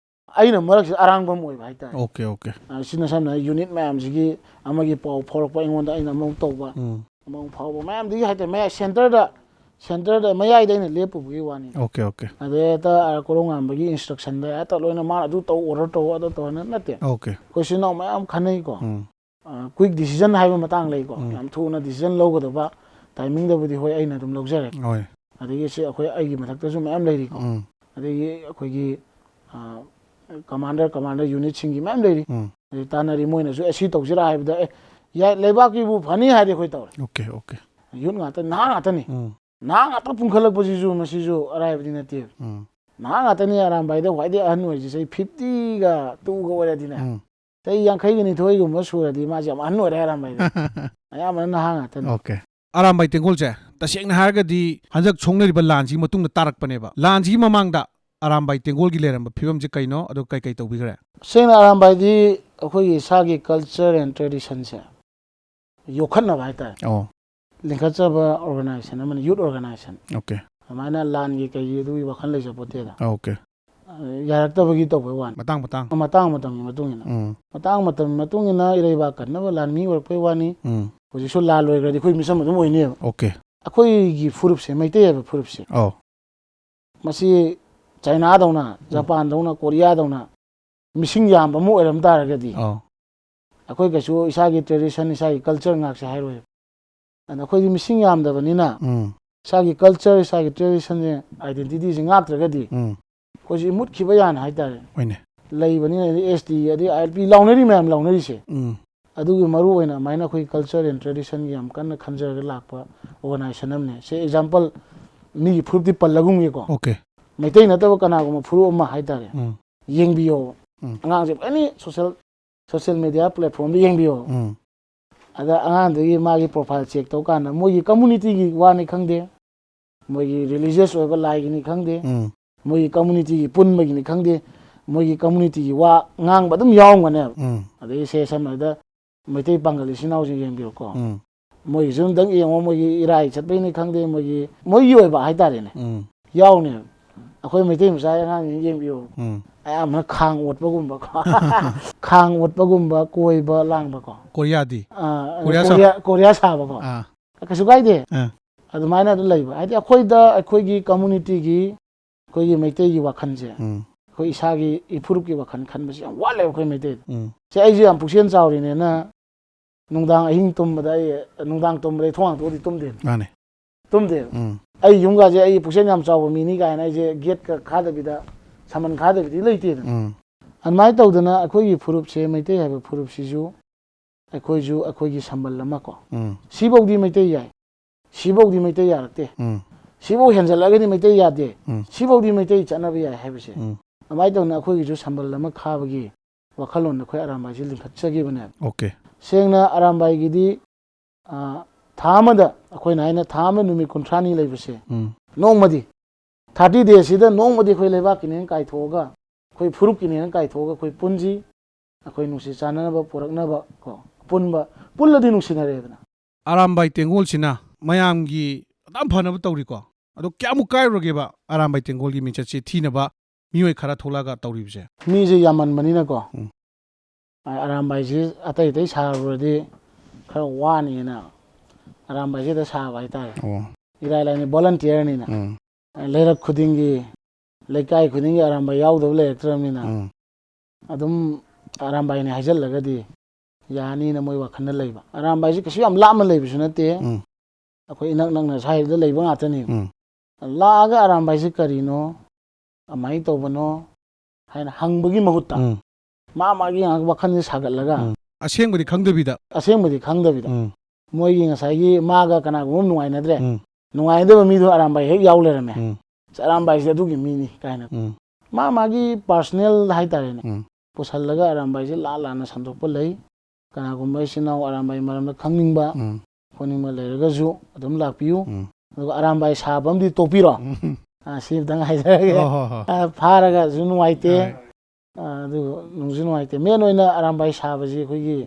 ꯑꯩꯅ ꯃꯔꯛꯁꯤꯗ ꯑꯔꯥꯡꯕ ꯑꯃ ꯑꯣꯏꯕ ꯍꯥꯏꯇꯥꯔꯦ ꯁꯤꯅ ꯁꯝꯅ ꯌꯨꯅꯤꯠ ꯃꯌꯥꯝꯁꯤꯒꯤ ꯑꯃꯒꯤ ꯄꯥꯎ ꯐꯥꯎꯔꯛꯄ ꯑꯩꯉꯣꯟꯗ ꯑꯩꯅ ꯑꯃꯨꯛ ꯇꯧꯕ ꯑꯃꯨꯛ ꯐꯥꯎꯕ ꯃꯌꯥꯝꯗꯒꯤ ꯍꯥꯏꯇꯥꯔꯦ ꯃꯌꯥꯏ ꯁꯦꯟꯇꯔꯗ ꯁꯦꯟꯇꯔꯗ ꯃꯌꯥꯏꯗ ꯑꯩꯅ ꯂꯦꯞꯄꯨꯕꯒꯤ ꯋꯥꯅꯤ ꯑꯣꯀꯦ ꯑꯣꯀꯦ ꯑꯗꯩ ꯍꯦꯛꯇ ꯀꯣꯔꯣꯡꯉꯥꯟꯕꯒꯤ ꯏꯟꯁꯇ꯭ꯔꯛꯁꯟꯗ ꯍꯦꯛꯇ ꯂꯣꯏꯅ ꯃꯥꯅ ꯑꯗꯨ ꯇꯧ ꯑꯣꯔꯗꯔ ꯇꯧ ꯑꯗꯨ ꯇꯧ ꯅꯠꯇꯦ ꯑꯣꯀꯦ ꯑꯩꯈꯣꯏ ꯏꯆꯤꯟ ꯏꯅꯥꯎ ꯃꯌꯥꯝ ꯈꯟꯅꯩꯀꯣ ꯀ꯭ꯋꯤꯛ ꯗꯤꯁꯤꯖꯟ ꯍꯥꯏꯕ ꯃꯇꯥꯡ ꯂꯩꯀꯣ ꯌꯥꯝ ꯊꯨꯅ ꯗꯤꯁꯤꯖꯟ ꯂꯧꯒꯗꯕ ꯇꯥꯏꯃꯤꯡꯗꯕꯨꯗꯤ ꯍꯣꯏ ꯑꯩꯅ ꯑꯗꯨꯝ ꯂꯧꯖꯔꯦ ꯍꯣꯏ ꯑꯗꯒꯤ ꯁꯤ ꯑꯩꯈꯣꯏ ꯑꯩꯒꯤ ꯃꯊꯛꯇꯁꯨ ꯃꯌꯥꯝ ꯂꯩꯔꯤꯀꯣ ꯑꯗꯒꯤ ꯑꯩꯈꯣꯏꯒꯤ ꯀꯃꯥꯟꯗꯔ ꯌꯨꯅꯤꯠꯁꯤꯡꯒꯤ ꯃꯌꯥꯝ ꯂꯩꯔꯤ ꯑꯗꯩ ꯇꯥꯟꯅꯔꯤ ꯃꯣꯏꯅꯁꯨ ꯑꯁꯤ ꯇꯧꯁꯤꯔꯥ ꯍꯥꯏꯕꯗ ꯌꯥꯏ ꯂꯩꯕꯥꯛꯀꯤꯕꯨ ꯐꯅꯤ ꯍꯥꯏꯔꯗꯤ ꯑꯩꯈꯣꯏ ꯇꯧꯔꯦ ꯑꯣꯀꯦ ꯑꯣꯀꯦ ꯌꯨꯠ ꯉꯥꯛꯇ ꯅꯍꯥ ꯉꯥꯛꯇꯅꯤ ꯅꯍꯥ ꯉꯥꯛꯇ ꯄꯨꯟꯈꯠꯂꯛꯄꯁꯤꯁꯨ ꯃꯁꯤꯁꯨ ꯑꯔꯥꯏꯕꯗꯤ ꯅꯠꯇꯦ ꯅꯍꯥ ꯉꯥꯛꯇꯅꯤ ꯑꯔꯥꯝꯕꯥꯏꯗ ꯈ꯭ꯋꯥꯏꯗꯒꯤ ꯑꯍꯟ ꯑꯣꯏꯔꯤꯁꯤ ꯆꯍꯤ 50ꯒ ꯑꯣꯏꯔꯗꯤꯅꯦ ꯆꯍꯤ 50ꯒ 2 ꯁꯨꯔꯗꯤ ꯃꯥꯁꯦ ꯌꯥꯝ ꯑꯍꯟ ꯑꯣꯏꯔꯦ ꯑꯔꯥꯝꯕꯥꯏꯗ ꯑꯌꯥꯝꯕꯅ ꯅꯍꯥ ꯉꯥꯛꯇꯅꯤ ꯑꯣꯀꯦ ꯑꯔꯥꯝꯕꯥꯏ ꯇꯦꯡꯒꯣꯜꯁꯦ ꯇꯁꯦꯡꯅ ꯍꯥꯏꯔꯒꯗꯤ ꯍꯟꯗꯛ ꯁꯣꯡꯅꯔꯤꯕ ꯂꯥꯟꯁꯤꯒꯤ ꯃꯇꯨꯡꯗ ꯇꯥꯔꯛꯄꯅꯦꯕ ꯂꯥꯟꯁꯤꯒꯤ ꯃꯃꯥꯡꯗ ꯑꯔꯥꯝꯕꯥꯏ ꯇꯦꯡꯒꯣꯜꯒꯤ ꯂꯩꯔꯝꯕ ꯐꯤꯕꯝꯁꯦ ꯀꯩꯅꯣ ꯑꯗꯨ ꯀꯩ ꯇꯧꯕꯤꯈ꯭ꯔꯦ ꯁꯦꯡꯅ ꯑꯔꯥꯝꯕꯥꯏꯗꯤ ꯑꯩꯈꯣꯏꯒꯤ ꯏꯁꯥꯒꯤ ꯀꯜꯆꯔ ꯑꯦꯟ ꯇ꯭ꯔꯦꯗꯤꯁꯟꯁꯦ ꯌꯣꯛꯈꯠꯅꯕ ꯍꯥꯏꯇꯥꯔꯦ ꯂꯤꯡꯈꯠꯆꯕ ꯑꯣꯔꯒꯅꯥꯏꯖꯦꯁꯟ ꯑꯃꯅ ꯌꯨꯠ ꯑꯣꯔꯒꯅꯥꯏꯖꯦꯁꯟ ꯑꯣꯀꯦ ꯑꯗꯨꯃꯥꯏꯅ ꯂꯥꯟꯒꯤ ꯀꯩꯒꯤ ꯑꯗꯨꯒꯤ ꯋꯥꯈꯜ ꯂꯩꯖꯄꯣꯠꯇꯦꯗ ꯑꯣꯀꯦ ꯌꯥꯔꯛꯇꯕꯒꯤ ꯇꯧꯕꯩ ꯋꯥꯅꯤ ꯃꯇꯥꯡ ꯃꯇꯝꯒꯤ ꯃꯇꯨꯡ ꯏꯟꯅ ꯃꯇꯝꯒꯤ ꯃꯇꯨꯡ ꯏꯟꯅ ꯏꯔꯩꯕꯥꯛ ꯀꯟꯅꯕ ꯂꯥꯟꯃꯤ ꯑꯣꯏꯔꯛꯄꯩ ꯋꯥꯅꯤ ꯍꯧꯖꯤꯛꯁꯨ ꯂꯥꯟ ꯂꯣꯏꯈ꯭ꯔꯗꯤ ꯑꯩꯈꯣꯏ ꯃꯤꯆꯝ ꯑꯗꯨꯝ ꯑꯣꯏꯅꯦꯕ ꯑꯣꯀꯦ ꯑꯩꯈꯣꯏꯒꯤ ꯐꯨꯔꯨꯞꯁꯦ ꯃꯩꯇꯩ ꯍꯥꯏꯕ ꯐꯨꯔꯨꯞꯁꯦ ꯃꯁꯤ ꯆꯥꯏꯅꯥꯗꯧꯅ ꯖꯄꯥꯟꯗꯧꯅ ꯀꯣꯔꯤꯌꯥꯗꯧꯅ ꯃꯤꯁꯤꯡ ꯌꯥꯝꯕ ꯑꯃ ꯑꯣꯏꯔꯝ ꯇꯥꯔꯒꯗꯤ ꯑꯩꯈꯣꯏ ꯀꯩꯁꯨ ꯏꯁꯥꯒꯤ ꯇ꯭ꯔꯦꯗꯤꯁꯟ ꯏꯁꯥꯒꯤ ꯀꯜꯆꯔ ꯉꯥꯛꯁꯦ ꯍꯥꯏꯔꯣꯏꯕ ꯑꯗ ꯑꯩꯈꯣꯏꯗꯤ ꯃꯤꯁꯤꯡ ꯌꯥꯝꯗꯕꯅꯤꯅ ꯏꯁꯥꯒꯤ ꯀꯜꯆꯔ ꯏꯁꯥꯒꯤ ꯇ꯭ꯔꯦꯗꯤꯁꯟꯁꯦ ꯑꯥꯏꯗꯦꯟꯇꯤꯇꯤꯁꯦ ꯉꯥꯛꯇ꯭ꯔꯒꯗꯤ ꯑꯩꯈꯣꯏꯁꯤ ꯃꯨꯠꯈꯤꯕ ꯌꯥꯅ ꯍꯥꯏꯇꯥꯔꯦ ꯂꯩꯕꯅꯤꯅ ꯑꯦꯁ ꯇꯤ ꯑꯗꯩ ꯑꯥꯏ ꯑꯦꯜ ꯄꯤ ꯂꯥꯎꯅꯔꯤ ꯃꯌꯥꯝ ꯂꯥꯎꯅꯔꯤꯁꯦ ꯑꯗꯨꯒꯤ ꯃꯔꯨ ꯑꯣꯏꯅ ꯑꯗꯨꯃꯥꯏꯅ ꯑꯩꯈꯣꯏ ꯀꯜꯆꯔ ꯑꯦꯟ ꯇ꯭ꯔꯦꯗꯤꯁꯟꯒꯤ ꯌꯥꯝ ꯀꯟꯅ ꯈꯟꯖꯔꯒ ꯂꯥꯛꯄ ꯑꯣꯔꯒꯅꯥꯏꯖꯦꯁꯟ ꯑꯃꯅꯦ ꯁꯤ ꯑꯦꯛꯖꯥꯝꯄꯜ ꯃꯤꯒꯤ ꯐꯨꯔꯨꯞꯇꯤ ꯄꯜꯂꯒꯨꯝꯒꯦꯀꯣ ꯃꯩꯇꯩ ꯅꯠꯇꯕ ꯀꯅꯥꯒꯨꯝꯕ ꯐꯨꯔꯨꯞ ꯑꯃ ꯍꯥꯏꯇꯥꯔꯦ ꯌꯦꯡꯕꯤꯌꯣ ꯑꯉꯥꯡꯁꯦ ꯑꯦꯅꯤ ꯁꯣꯁꯤꯌꯦꯜ ꯃꯦꯗꯤꯌꯥ ꯄ꯭ꯂꯦꯠꯐꯣꯝꯗ ꯌꯦꯡꯕꯤꯌꯣ ꯑꯗ ꯑꯉꯥꯡꯗꯨꯒꯤ ꯃꯥꯒꯤ ꯄ꯭ꯔꯣꯐꯥꯏꯜ ꯆꯦꯛ ꯇꯧ ꯀꯥꯟꯗ ꯃꯣꯏꯒꯤ ꯀꯝꯃꯨꯅꯤꯇꯤꯒꯤ ꯋꯥꯅꯤ ꯈꯪꯗꯦ ꯃꯣꯏꯒꯤ ꯔꯤꯂꯤꯖꯤꯌꯁ ꯑꯣꯏꯕ ꯂꯥꯏꯒꯤꯅꯤ ꯈꯪꯗꯦ ꯃꯣꯏꯒꯤ ꯀꯝꯃꯨꯅꯤꯇꯤꯒꯤ ꯄꯨꯟꯕꯒꯤꯅꯤ ꯈꯪꯗꯦ ꯃꯣꯏꯒꯤ ꯀꯝꯃꯨꯅꯤꯇꯤꯒꯤ ꯋꯥ ꯉꯥꯡꯕ ꯑꯗꯨꯝ ꯌꯥꯎꯔꯝꯒꯅꯦꯕ ꯑꯗꯒꯤ ꯁꯝꯅ ꯍꯥꯏꯔꯕꯗ ꯃꯩꯇꯩ ꯄꯥꯡꯒꯜ ꯏꯆꯤꯟ ꯏꯅꯥꯎꯁꯤꯡ ꯌꯦꯡꯕꯤꯌꯨꯀꯣ ꯃꯣꯏꯒꯤꯁꯨ ꯑꯝꯇꯪ ꯌꯦꯡꯉꯣ ꯃꯣꯏꯒꯤ ꯏꯔꯥꯏ ꯆꯠꯄꯩꯅꯤ ꯈꯪꯗꯦ ꯃꯣꯏꯒꯤ ꯑꯣꯏꯕ ꯍꯥꯏꯇꯥꯔꯦꯅꯦ ꯌꯥꯎꯅꯦꯕ ꯑꯩꯈꯣꯏ ꯃꯩꯇꯩ ꯃꯆꯥ ꯑꯉꯥꯡꯁꯤꯡ ꯌꯦꯡꯕꯤꯌꯨ ꯑꯌꯥꯝꯕꯅ ꯈꯥꯡ ꯑꯣꯠꯄꯒꯨꯝꯕꯀꯣ ꯈꯥꯡ ꯑꯣꯠꯄꯒꯨꯝꯕ ꯀꯣꯏꯕ ꯂꯥꯡꯕꯀꯣ ꯀꯣꯔꯤꯌꯥ ꯁꯥꯕꯀꯣ ꯀꯩꯁꯨ ꯀꯥꯏꯗꯦ ꯑꯗꯨꯃꯥꯏꯅ ꯑꯗꯨꯝ ꯂꯩꯕ ꯍꯥꯏꯗꯤ ꯑꯩꯈꯣꯏꯗ ꯑꯩꯈꯣꯏꯒꯤ ꯀꯝꯃꯨꯅꯤꯇꯤꯒꯤ ꯑꯩꯈꯣꯏꯒꯤ ꯃꯩꯇꯩꯒꯤ ꯋꯥꯈꯜꯁꯦ ꯑꯩꯈꯣꯏ ꯏꯁꯥꯒꯤ ꯏꯐꯨꯔꯨꯞꯀꯤ ꯋꯥꯈꯜ ꯈꯟꯕꯁꯦ ꯌꯥꯝ ꯋꯥꯠꯂꯦꯕ ꯑꯩꯈꯣꯏ ꯃꯩꯇꯩꯗ ꯁꯤ ꯑꯩꯁꯦ ꯌꯥꯝ ꯄꯨꯛꯆꯦꯜ ꯆꯥꯎꯔꯤꯅꯦꯅ ꯅꯨꯡꯗꯥꯡ ꯑꯍꯤꯡ ꯇꯨꯝꯕꯗ ꯑꯩ ꯊꯣꯡ ꯍꯥꯡꯇꯣꯛꯑꯗꯤ ꯇꯨꯝꯗꯦꯕ ꯑꯩ ꯌꯨꯝꯒꯥꯁꯦ ꯑꯩ ꯄꯨꯛꯆꯦꯜ ꯌꯥꯝ ꯆꯥꯎꯕ ꯃꯤꯅꯤ ꯀꯥꯏꯅ ꯑꯩꯁꯦ ꯒꯦꯠꯀ ꯈꯥꯗꯕꯤꯗ ꯁꯃꯟ ꯈꯥꯗꯕꯤꯗꯤ ꯂꯩꯇꯦꯗꯅ ꯑꯗꯨꯃꯥꯏꯅ ꯇꯧꯗꯅ ꯑꯩꯈꯣꯏꯒꯤ ꯐꯨꯔꯨꯞꯁꯦ ꯃꯩꯇꯩ ꯍꯥꯏꯕ ꯐꯨꯔꯨꯞꯁꯤꯁꯨ ꯑꯩꯈꯣꯏꯁꯨ ꯑꯩꯈꯣꯏꯒꯤ ꯁꯝꯕꯜ ꯑꯃ ꯀꯣ ꯁꯤꯐꯧꯗꯤ ꯃꯩꯇꯩ ꯌꯥꯏ ꯁꯤꯐꯧꯗꯤ ꯃꯩꯇꯩ ꯌꯥꯔꯛꯇꯦ ꯁꯤꯐꯧ ꯍꯦꯟꯖꯜꯂꯒꯗꯤ ꯃꯩꯇꯩ ꯌꯥꯗꯦ ꯁꯤꯐꯧꯗꯤ ꯃꯩꯇꯩ ꯆꯠꯅꯕ ꯌꯥꯏ ꯍꯥꯏꯕꯁꯦ ꯑꯗꯨꯃꯥꯏꯅ ꯇꯧꯅ ꯑꯩꯈꯣꯏꯒꯤꯁꯨ ꯁꯝꯕꯜ ꯑꯃ ꯈꯥꯕꯒꯤ ꯋꯥꯈꯜꯂꯣꯟꯗ ꯑꯩꯈꯣꯏ ꯑꯔꯥꯝꯕꯥꯏꯁꯤ ꯂꯤꯡꯈꯠꯆꯈꯤꯕꯅꯦꯕ ꯁꯦꯡꯅ ꯑꯔꯥꯝꯕꯥꯏꯒꯤꯗꯤ ꯊꯥ ꯑꯃꯗ ꯑꯩꯈꯣꯏꯅ ꯍꯥꯏꯅ ꯊꯥ ꯑꯃ ꯅꯨꯃꯤꯠ 50ꯅꯤ ꯂꯩꯕꯁꯦ ꯅꯣꯡꯃꯗꯤ 30 ꯗꯦꯖꯁꯤꯗ ꯅꯣꯡꯃꯗꯤ ꯑꯩꯈꯣꯏ ꯂꯩꯕꯥꯛꯀꯤꯅꯦꯅ ꯀꯥꯏꯊꯣꯛꯑꯒ ꯑꯩꯈꯣꯏ ꯐꯨꯔꯨꯞꯀꯤꯅꯦꯅ ꯀꯥꯏꯊꯣꯛꯑꯒ ꯑꯩꯈꯣꯏ ꯄꯨꯟꯁꯤ ꯑꯩꯈꯣꯏ ꯅꯨꯡꯁꯤ ꯆꯥꯟꯅꯅꯕ ꯄꯨꯔꯛꯅꯕ ꯀꯣ ꯄꯨꯜꯂꯗꯤ ꯅꯨꯡꯁꯤꯅꯔꯦꯗꯅ ꯑꯔꯥꯝꯕꯥꯏ ꯇꯦꯡꯒꯣꯜꯁꯤꯅ ꯃꯌꯥꯝꯒꯤ ꯑꯗꯨꯝ ꯐꯅꯕ ꯇꯧꯔꯤꯀꯣ ꯑꯗꯣ ꯀꯌꯥꯃꯨꯛ ꯀꯥꯏꯔꯨꯔꯒꯦꯕ ꯑꯔꯥꯝꯕꯥꯏ ꯇꯦꯡꯒꯣꯜꯒꯤ ꯃꯤꯡꯆꯠꯁꯤ ꯊꯤꯅꯕ ꯃꯤꯑꯣꯏ ꯈꯔ ꯊꯣꯛꯂꯛꯑꯒ ꯇꯧꯔꯤꯕꯁꯦ ꯃꯤꯁꯦ ꯌꯥꯝꯃꯟꯕꯅꯤꯅꯀꯣ ꯑꯔꯥꯝꯕꯥꯏꯁꯤ ꯑꯇꯩ ꯁꯥꯔꯨꯔꯗꯤ ꯈꯔ ꯋꯥꯅꯤꯅ ꯑꯔꯥꯝꯕꯥꯏꯁꯤꯗ ꯁꯥꯕ ꯍꯥꯏꯇꯥꯔꯦ ꯏꯔꯥꯏ ꯂꯥꯏꯅ ꯚꯣꯂꯟꯇꯤꯌꯔꯅꯤꯅ ꯂꯩꯔꯛ ꯈꯨꯗꯤꯡꯒꯤ ꯂꯩꯀꯥꯏ ꯈꯨꯗꯤꯡꯒꯤ ꯑꯔꯥꯝꯕꯥꯏ ꯌꯥꯎꯗꯕ ꯂꯩꯔꯛꯇ꯭ꯔꯕꯅꯤꯅ ꯑꯗꯨꯝ ꯑꯔꯥꯝꯕꯥꯏꯅꯤ ꯍꯥꯏꯖꯤꯜꯂꯒꯗꯤ ꯌꯥꯅꯤꯅ ꯃꯣꯏ ꯋꯥꯈꯜꯗ ꯂꯩꯕ ꯑꯔꯥꯝꯕꯥꯏꯁꯤ ꯀꯩꯁꯨ ꯌꯥꯝ ꯂꯥꯞꯅ ꯂꯩꯕꯁꯨ ꯅꯠꯇꯦ ꯑꯩꯈꯣꯏ ꯏꯅꯛ ꯅꯛꯅ ꯁ꯭ꯋꯥꯏꯗ ꯂꯩꯕ ꯉꯥꯛꯇꯅꯤ ꯂꯥꯛꯑꯒ ꯑꯔꯥꯝꯕꯥꯏꯁꯤ ꯀꯔꯤꯅꯣ ꯀꯃꯥꯏꯅ ꯇꯧꯕꯅꯣ ꯍꯥꯏꯅ ꯍꯪꯕꯒꯤ ꯃꯍꯨꯠꯇ ꯃꯥꯒꯤ ꯋꯥꯈꯜꯁꯦ ꯁꯥꯒꯠꯂꯒ ꯑꯁꯦꯡꯕꯗꯤ ꯈꯪꯗꯕꯤꯗ ꯃꯣꯏꯒꯤ ꯉꯁꯥꯏꯒꯤ ꯃꯥꯒ ꯀꯅꯥꯒꯨꯝꯕ ꯅꯨꯡꯉꯥꯏꯅꯗ꯭ꯔꯦ ꯅꯨꯡꯉꯥꯏꯅꯗꯕ ꯃꯤꯗꯣ ꯑꯔꯥꯝꯕꯥꯏ ꯍꯦꯛ ꯌꯥꯎ ꯂꯩꯔꯝꯃꯦ ꯑꯔꯥꯝꯕꯥꯏꯁꯤ ꯑꯗꯨꯒꯤ ꯃꯤꯅꯤ ꯀꯥꯏꯅ ꯃꯥꯒꯤ ꯄꯥꯔꯁꯣꯅꯦꯜ ꯍꯥꯏꯇꯥꯔꯦꯅꯦ ꯄꯨꯁꯜꯂꯒ ꯑꯔꯥꯝꯕꯥꯏꯁꯤ ꯂꯥꯟꯅ ꯁꯟꯗꯣꯛꯄ ꯂꯩ ꯀꯅꯥꯒꯨꯝꯕ ꯏꯆꯤꯟ ꯏꯅꯥꯎ ꯑꯔꯥꯝꯕꯥꯏ ꯃꯔꯝꯗ ꯈꯪꯅꯤꯡꯕ ꯈꯣꯠꯅꯤꯡꯕ ꯂꯩꯔꯒꯁꯨ ꯑꯗꯨꯝ ꯂꯥꯛꯄꯤꯌꯨ ꯑꯗꯨꯒ ꯑꯔꯥꯝꯕꯥꯏ ꯁꯥꯕ ꯑꯃꯗꯤ ꯇꯣꯛꯄꯤꯔꯣ ꯁꯤꯗꯪ ꯍꯥꯏꯖꯔꯒꯦ ꯐꯥꯔꯒꯁꯨ ꯅꯨꯡꯉꯥꯏꯇꯦ ꯑꯗꯨꯒ ꯅꯨꯡꯁꯨ ꯅꯨꯡꯉꯥꯏꯇꯦ ꯃꯦꯟ ꯑꯣꯏꯅ ꯑꯔꯥꯝꯕꯥꯏ ꯁꯥꯕꯁꯤ ꯑꯩꯈꯣꯏꯒꯤ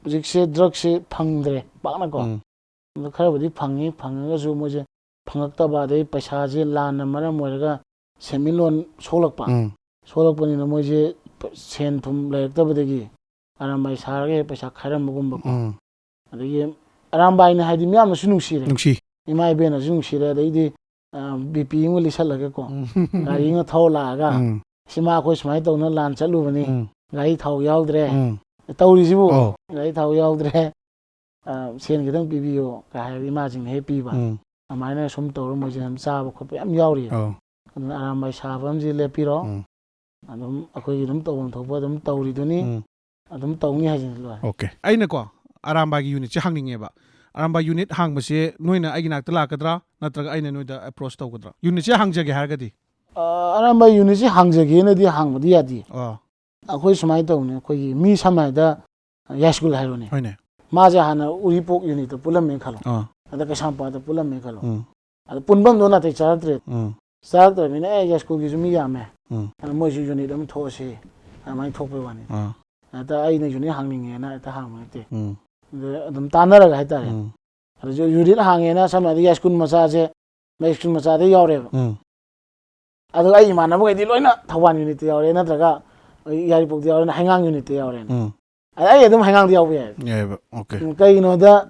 ꯍꯧꯖꯤꯛꯁꯦ ꯗ꯭ꯔగ్ꯁꯦ ꯐꯪꯗ꯭ꯔꯦ ꯄꯥꯛꯅꯀꯣ ꯑꯗꯨ ꯈꯔꯕꯨꯗꯤ ꯐꯪꯉꯒꯁꯨ ꯃꯣꯏꯁꯦ ꯐꯪꯉꯛꯇꯕ ꯑꯗꯩ ꯄꯩꯁꯥꯁꯦ ꯂꯥꯟꯅ ꯃꯔꯝ ꯑꯣꯏꯔꯒ ꯁꯦꯟꯃꯤꯠꯂꯣꯟ ꯁꯣꯛꯂꯛꯄꯅꯤꯅ ꯃꯣꯏꯁꯦ ꯁꯦꯟ ꯊꯨꯝ ꯂꯩꯔꯛꯇꯕꯗꯒꯤ ꯑꯔꯥꯝꯕꯥꯏ ꯁꯥꯔꯒ ꯄꯩꯁꯥ ꯈꯥꯏꯔꯝꯕꯒꯨꯝꯕꯀꯣ ꯑꯗꯒꯤ ꯑꯔꯥꯝꯕꯥꯏꯅ ꯍꯥꯏꯗꯤ ꯃꯤꯌꯥꯝꯅꯁꯨ ꯅꯨꯡꯁꯤꯔꯦ ꯏꯃꯥ ꯏꯕꯦꯟꯅꯁꯨ ꯅꯨꯡꯁꯤꯔꯦ ꯑꯗꯩꯗꯤ ꯕꯤꯄꯤ ꯑꯃ ꯂꯤꯁꯜꯂꯒꯀꯣ ꯒꯥꯔꯤ ꯑꯃ ꯊꯧ ꯂꯥꯛꯑꯒ ꯁꯤꯃꯥ ꯑꯩꯈꯣꯏ ꯁꯨꯃꯥꯏꯅ ꯇꯧꯅ ꯂꯥꯟ ꯆꯠꯂꯨꯕꯅꯤ ꯒꯥꯔꯤ ꯊꯥꯎ ꯌꯥꯎꯗ꯭ꯔꯦ ꯇꯧꯔꯤꯁꯤꯕꯨ ꯒꯥꯔꯤ ꯊꯥꯎ ꯌꯥꯎꯗ꯭ꯔꯦ ꯁꯦꯟ ꯈꯤꯇꯪ ꯄꯤꯕꯤꯌꯣ ꯀ ꯍꯥꯏꯔꯗꯤ ꯏꯃꯥꯁꯤꯡꯅ ꯍꯦꯛ ꯄꯤꯕ ꯑꯗꯨꯃꯥꯏꯅ ꯁꯨꯝ ꯇꯧꯔ ꯃꯣꯏꯁꯦ ꯑꯗꯨꯝ ꯆꯥꯕ ꯈꯣꯠꯄ ꯌꯥꯝ ꯌꯥꯎꯔꯤ ꯑꯗꯨꯅ ꯑꯔꯥꯝꯕꯥꯏ ꯁꯥꯕ ꯑꯃꯁꯤ ꯂꯦꯞꯄꯤꯔꯣ ꯑꯗꯨꯝ ꯑꯩꯈꯣꯏꯒꯤ ꯑꯗꯨꯝ ꯇꯧꯐꯝ ꯊꯣꯛꯄ ꯑꯗꯨꯝ ꯇꯧꯔꯤꯗꯨꯅꯤ ꯑꯗꯨꯝ ꯇꯧꯅꯤ ꯍꯥꯏꯁꯤꯅꯤ ꯂꯣꯏꯔꯦ ꯑꯣꯀꯦ ꯑꯩꯅꯀꯣ ꯑꯔꯥꯝꯕꯥꯏꯒꯤ ꯌꯨꯅꯤꯠꯁꯦ ꯍꯥꯡꯅꯤꯡꯉꯦꯕ ꯑꯔꯥꯝꯕꯥꯏ ꯌꯨꯅꯤꯠ ꯍꯥꯡꯕꯁꯦ ꯅꯣꯏꯅ ꯑꯩꯒꯤ ꯅꯥꯛꯇ ꯂꯥꯛꯀꯗ꯭ꯔꯥ ꯅꯠꯇ꯭ꯔꯒ ꯑꯩꯅ ꯅꯣꯏꯗ ꯑꯦꯄ꯭ꯔꯣꯆ ꯇꯧꯒꯗ꯭ꯔꯥ ꯌꯨꯅꯤꯠꯁꯦ ꯍꯥꯡꯖꯒꯦ ꯍꯥꯏꯔꯒꯗꯤ ꯑꯔꯥꯝꯕꯥꯏ ꯌꯨꯅꯤꯠꯁꯤ ꯍꯥꯡꯖꯒꯦꯅꯗꯤ ꯍꯥꯡꯕꯗꯤ ꯌꯥꯗꯦ ꯑꯥ ꯑꯩꯈꯣꯏ ꯁꯨꯃꯥꯏꯅ ꯇꯧꯅꯤ ꯑꯩꯈꯣꯏꯒꯤ ꯃꯤ ꯁꯝꯅ ꯍꯥꯏꯔꯕꯗ ꯌꯥꯏꯁ꯭ꯀꯨꯜ ꯍꯥꯏꯔꯣꯅꯦ ꯍꯣꯏꯅꯦ ꯃꯥꯁꯦ ꯍꯥꯟꯅ ꯎꯔꯤꯄꯣꯛ ꯌꯨꯅꯤꯠꯇ ꯄꯨꯜꯂꯝꯃꯦꯅ ꯈꯜꯂꯣ ꯑꯗ ꯀꯩꯁꯥꯝꯄꯥꯠꯇ ꯄꯨꯜꯂꯝꯃꯦ ꯈꯜꯂꯣ ꯑꯗ ꯄꯨꯟꯐꯝꯗꯣ ꯅꯥꯇꯩ ꯆꯥꯔꯛꯇ꯭ꯔꯦ ꯆꯥꯔꯛꯇ꯭ꯔꯕꯅꯤꯅ ꯌꯥꯏꯁ꯭ꯀꯨꯜꯒꯤꯁꯨ ꯃꯤ ꯌꯥꯝꯃꯦ ꯑꯗ ꯃꯣꯏꯁꯨ ꯌꯨꯅꯤꯠ ꯑꯃ ꯊꯣꯛꯑꯁꯤ ꯑꯗꯨꯃꯥꯏꯅ ꯊꯣꯛꯄꯩ ꯋꯥꯅꯤ ꯍꯦꯛꯇ ꯑꯩꯅ ꯌꯨꯅꯤꯠ ꯍꯥꯡꯅꯤꯡꯉꯦꯅ ꯍꯦꯛꯇ ꯍꯥꯡꯕ ꯅꯠꯇꯦ ꯑꯗꯨꯝ ꯇꯥꯟꯅꯔꯒ ꯍꯥꯏꯇꯥꯔꯦ ꯑꯗꯨꯁꯨ ꯌꯨꯅꯤꯠ ꯍꯥꯡꯉꯦꯅ ꯁꯝꯅ ꯍꯥꯏꯔꯕꯗ ꯌꯥꯏꯁ꯭ꯀꯨꯜ ꯃꯆꯥꯁꯦ ꯌꯥꯏꯁ꯭ꯀꯨꯜ ꯃꯆꯥꯗ ꯌꯥꯎꯔꯦꯕ ꯑꯗꯨꯒ ꯑꯩ ꯏꯃꯥꯟꯅꯕꯈꯩꯗꯤ ꯂꯣꯏꯅ ꯊꯧꯕꯥꯜ ꯌꯨꯅꯤꯠꯇ ꯌꯥꯎꯔꯦ ꯅꯠꯇ꯭ꯔꯒ ꯌꯥꯏꯔꯤꯄꯣꯛꯇ ꯌꯥꯎꯔꯦꯅ ꯍꯩꯉꯥꯡ ꯌꯨꯅꯤꯠꯇ ꯌꯥꯎꯔꯦꯅ ꯑꯗ ꯑꯩ ꯑꯗꯨꯝ ꯍꯩꯉꯥꯡꯗ ꯌꯥꯎꯕ ꯌꯥꯏꯕ ꯑꯣꯀꯦ ꯀꯩꯒꯤꯅꯣꯗ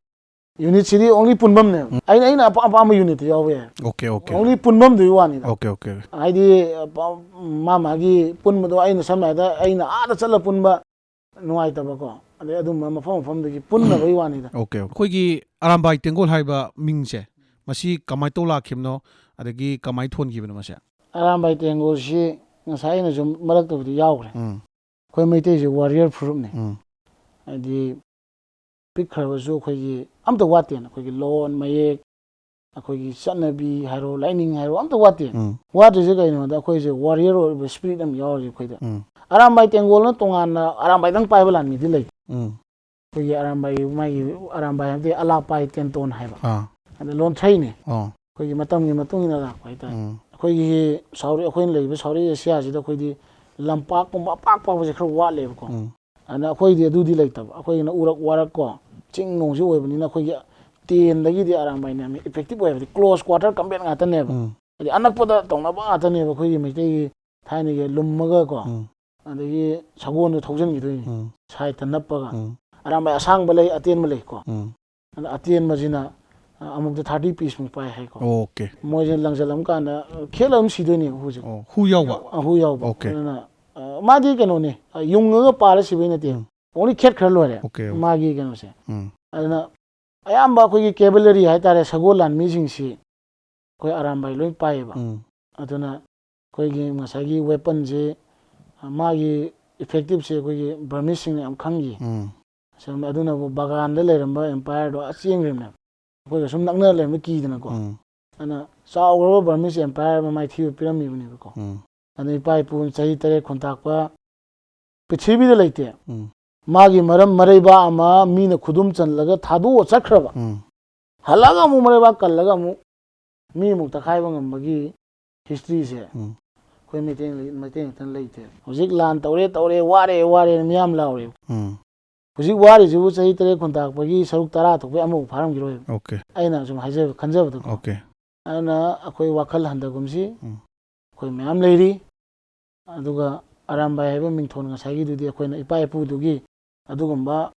ꯌꯨꯅꯤꯠꯁꯤꯗꯤ ꯑꯣꯡꯂꯤ ꯄꯨꯟꯐꯝꯅꯦꯕ ꯑꯩꯅ ꯑꯄꯥꯝꯕ ꯌꯨꯅꯤꯠꯇ ꯌꯥꯎꯕ ꯌꯥꯏ ꯑꯣꯀꯦ ꯑꯣꯡꯂꯤ ꯄꯨꯟꯐꯝꯗꯨꯒꯤ ꯋꯥꯅꯤꯗ ꯑꯣꯀꯦ ꯍꯥꯏꯗꯤ ꯃꯥꯒꯤ ꯄꯨꯟꯕꯗꯣ ꯑꯩꯅ ꯁꯝꯅ ꯍꯥꯏꯔꯕꯗ ꯑꯩꯅ ꯑꯥꯗ ꯆꯠꯂ ꯄꯨꯟꯕ ꯅꯨꯡꯉꯥꯏꯇꯕꯀꯣ ꯑꯗꯩ ꯑꯗꯨꯝꯕ ꯃꯐꯝ ꯃꯐꯝꯗꯨꯒꯤ ꯄꯨꯟꯅꯕꯒꯤ ꯋꯥꯅꯤꯗ ꯑꯣꯀꯦ ꯑꯩꯈꯣꯏꯒꯤ ꯑꯔꯥꯝꯕꯥꯏ ꯇꯦꯡꯒꯣꯜ ꯍꯥꯏꯕ ꯃꯤꯡꯁꯦ ꯃꯁꯤ ꯀꯃꯥꯏꯅ ꯇꯧ ꯂꯥꯛꯈꯤꯕꯅꯣ ꯑꯗꯒꯤ ꯀꯃꯥꯏꯅ ꯊꯣꯟꯈꯤꯕꯅꯣ ꯃꯁꯦ ꯑꯔꯥꯝꯕꯥꯏ ꯇꯦꯡꯒꯣꯜꯁꯤ ꯉꯁꯥꯏ ꯑꯩꯅꯁꯨ ꯃꯔꯛꯇꯕꯨꯗꯤ ꯌꯥꯎꯈ꯭ꯔꯦ ꯑꯩꯈꯣꯏ ꯃꯩꯇꯩꯁꯦ ꯋꯥꯔꯤꯌꯔ ꯐꯨꯔꯨꯞꯅꯦ ꯍꯥꯏꯗꯤ ꯄꯤꯛꯈ꯭ꯔꯕꯁꯨ ꯑꯩꯈꯣꯏꯒꯤ ꯑꯝꯇ ꯋꯥꯠꯇꯦꯅ ꯑꯩꯈꯣꯏꯒꯤ ꯂꯣꯟ ꯃꯌꯦꯛ ꯑꯩꯈꯣꯏꯒꯤ ꯆꯠꯅꯕꯤ ꯍꯥꯏꯔꯣ ꯂꯥꯏꯅꯤꯡ ꯍꯥꯏꯔꯣ ꯑꯝꯇ ꯋꯥꯠꯇꯦ ꯋꯥꯠꯇ꯭ꯔꯤꯁꯦ ꯀꯩꯅꯣꯗ ꯑꯩꯈꯣꯏꯁꯦ ꯋꯥꯔꯤꯌꯔ ꯑꯣꯏꯕ ꯏꯁꯄꯤꯔꯤꯠ ꯑꯃ ꯌꯥꯎꯔꯤ ꯑꯩꯈꯣꯏꯗ ꯑꯔꯥꯝꯕꯥꯏ ꯇꯦꯡꯒꯣꯜꯅ ꯇꯣꯉꯥꯟꯅ ꯑꯔꯥꯝꯕꯥꯏꯗꯪ ꯄꯥꯏꯕ ꯂꯥꯟꯃꯤꯗꯤ ꯂꯩꯇꯦ ꯑꯩꯈꯣꯏꯒꯤ ꯑꯔꯥꯝꯕꯥꯏ ꯃꯥꯒꯤ ꯑꯔꯥꯝꯕꯥꯏ ꯍꯥꯏꯕꯗꯤ ꯑꯂꯥꯄꯥꯏ ꯇꯦꯟꯇꯣꯟ ꯍꯥꯏꯕ ꯑꯗ ꯂꯣꯟꯊ꯭ꯔꯩꯅꯦ ꯑꯩꯈꯣꯏꯒꯤ ꯃꯇꯝꯒꯤ ꯃꯇꯨꯡ ꯏꯟꯅ ꯂꯥꯛꯄ ꯍꯥꯏꯇꯥꯔꯦ ꯑꯩꯈꯣꯏꯒꯤ ꯑꯩꯈꯣꯏꯅ ꯂꯩꯔꯤꯕ ꯁꯥꯎꯠ ꯏꯁ ꯑꯦꯁꯤꯌꯥꯁꯤꯗ ꯑꯩꯈꯣꯏꯗꯤ ꯂꯝꯄꯥꯛꯀꯨꯝꯕ ꯑꯄꯥꯛ ꯄꯥꯛꯄꯁꯦ ꯈꯔ ꯋꯥꯠꯂꯦꯕꯀꯣ ꯑꯗꯨꯅ ꯑꯩꯈꯣꯏꯗꯤ ꯑꯗꯨꯗꯤ ꯂꯩꯇꯕ ꯑꯩꯈꯣꯏꯒꯤꯅ ꯎꯔꯛ ꯋꯥꯔꯛ ꯀꯣ ꯆꯤꯡ ꯅꯨꯡꯁꯤ ꯑꯣꯏꯕꯅꯤꯅ ꯑꯩꯈꯣꯏꯒꯤ ꯇꯦꯟꯗꯒꯤꯗꯤ ꯑꯔꯥꯝꯕꯥꯏꯅ ꯌꯥꯝꯅ ꯏꯐꯦꯛꯇꯤꯞ ꯑꯣꯏꯕꯗꯤ ꯀ꯭ꯂꯣꯁ ꯀ꯭ꯋꯥꯇꯔ ꯀꯝꯕꯦꯠ ꯉꯥꯛꯇꯅꯦꯕ ꯍꯥꯏꯗꯤ ꯑꯅꯛꯄꯗ ꯇꯧꯅꯕ ꯉꯥꯛꯇꯅꯦꯕ ꯑꯩꯈꯣꯏꯒꯤ ꯃꯩꯇꯩꯒꯤ ꯊꯥꯏꯅꯒꯤ ꯂꯨꯝꯃꯒ ꯀꯣ ꯑꯗꯒꯤ ꯁꯒꯣꯜꯗꯣ ꯊꯧꯖꯤꯟꯈꯤꯗꯣꯏꯅꯤ ꯁꯥꯏꯠꯇ ꯅꯞꯄꯒ ꯑꯔꯥꯝꯕꯥꯏ ꯑꯁꯥꯡꯕ ꯂꯩ ꯑꯇꯦꯟꯕ ꯂꯩꯀꯣ ꯑꯗ ꯑꯇꯦꯟꯕꯁꯤꯅ ꯑꯃꯨꯛꯇ 30 ꯄꯤꯁꯃꯨꯛ ꯄꯥꯏ ꯍꯥꯏꯀꯣ ꯃꯣꯏꯁꯦ ꯂꯪꯖꯜꯂꯝ ꯀꯥꯟꯗ ꯈꯦꯠꯂ ꯑꯗꯨꯝ ꯁꯤꯗꯣꯏꯅꯦꯕ ꯍꯧꯖꯤꯛ ꯍꯨ ꯌꯥꯎꯕ ꯍꯨ ꯌꯥꯎꯕ ꯑꯗꯨꯅ ꯃꯥꯗꯤ ꯀꯩꯅꯣꯅꯦ ꯌꯨꯡꯉꯒ ꯄꯥꯜꯂ ꯁꯤꯕꯩ ꯅꯠꯇꯦ ꯑꯣꯡꯂꯤ ꯈꯦꯠꯈ꯭ꯔ ꯂꯣꯏꯔꯦ ꯃꯥꯒꯤ ꯀꯩꯅꯣꯁꯦ ꯑꯗꯨꯅ ꯑꯌꯥꯝꯕ ꯑꯩꯈꯣꯏꯒꯤ ꯀꯦꯕꯂꯔꯤ ꯍꯥꯏꯇꯥꯔꯦ ꯁꯒꯣꯜ ꯂꯥꯟꯃꯤꯁꯤꯡꯁꯤ ꯑꯩꯈꯣꯏ ꯑꯔꯥꯝꯕꯥꯏ ꯂꯣꯏ ꯄꯥꯏꯌꯦꯕ ꯑꯗꯨꯅ ꯑꯩꯈꯣꯏꯒꯤ ꯉꯁꯥꯏꯒꯤ ꯋꯦꯄꯟꯁꯦ ꯃꯥꯒꯤ ꯏꯐꯦꯛꯇꯤꯞꯁꯦ ꯑꯩꯈꯣꯏꯒꯤ ꯕꯔꯃꯤꯁꯁꯤꯡꯅ ꯌꯥꯝ ꯈꯪꯈꯤ ꯑꯗꯨꯅꯕꯨ ꯕꯒꯥꯟꯗ ꯂꯩꯔꯝꯕ ꯑꯦꯝꯄꯥꯌꯔꯗꯣ ꯆꯦꯟꯈ꯭ꯔꯤꯕꯅꯦꯕ ꯑꯩꯈꯣꯏꯒ ꯁꯨꯝ ꯅꯛꯅ ꯂꯩꯔꯝꯕ ꯀꯤꯗꯅꯀꯣ ꯑꯗꯨꯅ ꯆꯥꯎꯈ꯭ꯔꯕ ꯕꯔꯃꯤꯁ ꯑꯦꯝꯄꯥꯌꯔ ꯑꯃ ꯃꯥꯏꯊꯤꯕ ꯄꯤꯔꯝꯃꯤꯕꯅꯦꯕꯀꯣ ꯑꯗꯨ ꯏꯄꯥ ꯏꯄꯨ ꯆꯍꯤ 3 ꯈꯨꯟꯇꯥꯛꯄ ꯄ꯭ꯔꯤꯊꯤꯕꯤꯗ ꯂꯩꯇꯦ ꯃꯥꯒꯤ ꯃꯔꯩꯕꯥꯛ ꯑꯃ ꯃꯤꯅ ꯈꯨꯗꯨꯝ ꯆꯜꯂꯒ ꯊꯥꯗꯣꯛꯑ ꯆꯠꯈ꯭ꯔꯕ ꯍꯜꯂꯒ ꯑꯃꯨꯛ ꯃꯔꯩꯕꯥꯛ ꯀꯜꯂꯒ ꯑꯃꯨꯛ ꯃꯤ ꯑꯃꯨꯛ ꯇꯛꯈꯥꯏꯕ ꯉꯝꯕꯒꯤ ꯍꯤꯁꯇ꯭ꯔꯤꯁꯦ ꯑꯩꯈꯣꯏ ꯃꯩꯇꯩ ꯉꯥꯛꯇꯪ ꯂꯩꯇꯦ ꯍꯧꯖꯤꯛ ꯂꯥꯟ ꯇꯧꯔꯦ ꯋꯥꯔꯦꯅ ꯃꯤꯌꯥꯝ ꯂꯥꯎꯔꯦ ꯍꯧꯖꯤꯛꯋꯥꯔꯤꯁꯤꯕꯨ ꯆꯍꯤ 3 ꯈꯨꯟꯇꯥꯛꯄꯒꯤ ꯁꯔꯨꯛ 10 ꯊꯣꯛꯄꯩ ꯑꯃꯐꯥꯎ ꯐꯥꯔꯝꯈꯤꯔꯣꯏꯕ ꯑꯩꯅ ꯁꯨꯝ ꯈꯟꯖꯕꯗꯀꯣ ꯑꯗꯨꯅ ꯑꯩꯈꯣই ꯋꯥꯈꯜ ꯍꯟꯊꯒꯨꯝꯁꯤ ꯑꯩꯈꯣꯏ ꯃꯌꯥꯝ ꯂꯩꯔꯤ ꯑꯗꯨꯒ ꯑꯔꯥꯝꯕꯥꯏ ꯍꯥꯏꯕ ꯃꯤꯡꯊꯣꯟ ꯉꯁꯥꯏꯒꯤꯗꯨꯗꯤ ꯑꯩꯈꯣꯏꯅ ꯏꯄꯥ ꯏꯄꯨꯗꯨꯒꯤ ꯑꯗꯨꯒꯨꯝꯕ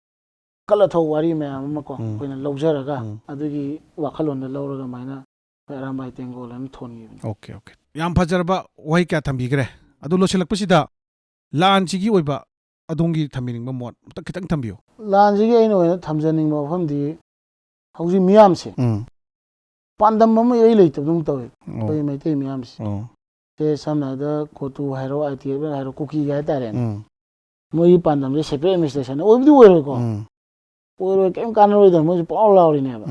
ꯀꯜ ꯑꯊꯧ ꯋꯥꯔꯤ ꯃꯌꯥꯝ ꯑꯃꯀꯣ ꯑꯩꯈꯣꯏꯅ ꯂꯧꯖꯔꯒ ꯑꯗꯨꯒꯤ ꯋꯥꯈꯜꯂꯣꯟꯗ ꯂꯧꯔꯒ ꯑꯗꯨꯃꯥꯏꯅ ꯑꯩꯈꯣꯏ ꯑꯔꯥꯝꯕꯥꯏ ꯇꯦꯡꯒꯣꯜ ꯑꯃ ꯊꯣꯟꯈꯤꯕꯅꯤ ꯑꯣꯀꯦ ꯌꯥꯝ ꯐꯖꯔꯕ ꯋꯥꯍꯩ ꯀꯌꯥ ꯊꯝꯕꯤꯈ꯭ꯔꯦ ꯑꯗꯨ ꯂꯣꯏꯁꯤꯜꯂꯛꯄꯁꯤꯗ ꯂꯥꯟꯁꯤꯒꯤ ꯑꯣꯏꯕ ꯑꯗꯣꯝꯒꯤ ꯊꯝꯕꯤꯅꯤꯡꯕ ꯃꯣꯠ ꯑꯝꯇ ꯈꯤꯇꯪ ꯊꯝꯕꯤꯌꯨ ꯂꯥꯟꯁꯤꯒꯤ ꯑꯩꯅ ꯑꯣꯏꯅ ꯊꯝꯖꯅꯤꯡꯕ ꯋꯥꯐꯝꯗꯤ ꯍꯧꯖꯤꯛ ꯃꯤꯌꯥꯝꯁꯦ ꯄꯥꯟꯗꯝ ꯑꯃ ꯏꯔꯩ ꯂꯩꯇꯕꯗꯧꯅ ꯇꯧꯋꯦ ꯑꯩꯈꯣꯏ ꯃꯩꯇꯩ ꯃꯤꯌꯥꯝꯁꯦ ꯁꯦ ꯁꯝꯅ ꯍꯥꯏꯔꯕꯗ ꯀꯣꯇꯨ ꯍꯥꯏꯔꯣ ITF ꯍꯥꯏꯔꯣ ꯀꯨꯀꯤꯒ ꯍꯥꯏꯇꯥꯔꯦꯅꯦ ꯃꯣꯏꯒꯤ ꯄꯥꯟꯗꯝꯁꯦ ꯁꯦꯄꯔꯦꯠ ꯑꯦꯗꯃꯤꯅꯤꯁꯇ꯭ꯔꯦꯁꯟ ꯑꯣꯏꯕꯨꯗꯤ ꯑꯣꯏꯔꯣꯏꯀꯣ ꯑꯣꯏꯔꯣꯏ ꯀꯩꯝ ꯀꯥꯟꯅꯔꯣꯏꯗꯕ ꯃꯣꯏꯁꯨ ꯄꯥꯎ ꯂꯥꯎꯔꯤꯅꯦꯕ